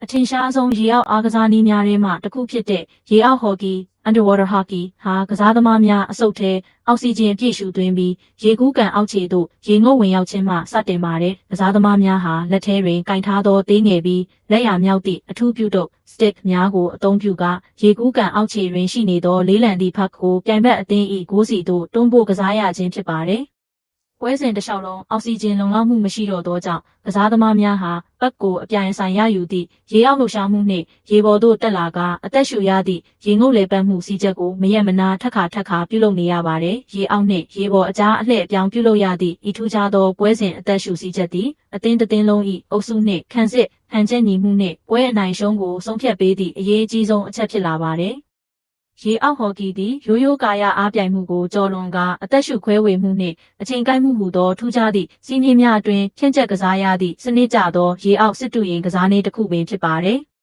အထင်ရှားဆုံးရေအောက်အားကစားနည်းများထဲမှတစ်ခုဖြစ်တဲ့ရေအောက်ဟော်ကီ Underwater Hockey ဟာကစားသမားများအဆုတ်ထဲအောက်ဆီဂျင်ပြည့်ရှူသွင်းပြီးရေကူးကန်အောက်ခြေသို့ရေငုပ်ဝင်ရောက်ခြင်းမှစတင်ပါတယ်။ကစားသမားများဟာလက်ထဲတွင်ကင်ထားသောသေးငယ်ပြီးလက်ရာမြောက်သည့်အထူးပြုတုပ် stick များကိုအသုံးပြုကာရေကူးကန်အောက်ခြေတွင်ရှိနေသောလေးလံသည့်ဖက်ကိုပြိုင်ဘက်အသင်း၏ဂိုးစီသို့တွန်းပို့ကစားရခြင်းဖြစ်ပါတယ်။ပွဲစဉ်တစ်လျှောက်လုံးအောက်ဆီဂျင်လုံလောက်မှုမရှိတော့သောကြောင့်ကစားသမားများဟာပတ်ကိုအပြိုင်ဆိုင်ရယူသည့်ရေအောက်လှုပ်ရှားမှုနှင့်ရေပေါ်သို့တက်လာကအသက်ရှူရသည့်ရေငုပ်လေပတ်မှုစည်းချက်ကိုမရက်မနာထပ်ခါပြုလုပ်နေရပါတယ်။ရေအောက်နှင့်ရေပေါ်အကြားအလှည့်အပြောင်းပြုလုပ်ရသည့်ဤထူးခြားသောပွဲစဉ်အသက်ရှူစည်းချက်သည်အသင်းတစ်သင်းလုံး၏အုပ်စုနှင့်ခံစစ်ဟန်ချက်ညီမှုနှင့်ပွဲအနိုင်ရှုံးကိုဆုံးဖြတ်ပေးသည့်အရေးအကြီးဆုံးအချက်ဖြစ်လာပါတယ်။ရေအောက်ဟော်ကီသည်ရိုးရိုးကာယအားပြိုင်မှုကိုကျော်လွန်ကာအသက်ရှူခွဲဝေမှုနှင့်အချိန်ကိုက်မှုဟူသောထူးခြားသည့်စီးမြင်များအတွင်ဖြန့်ကျက်ကစားရသည့်စနစ်ကျသောရေအောက်စစ်တူရင်ကစားနည်းတစ်ခုပင်ဖြစ်ပါတယ်။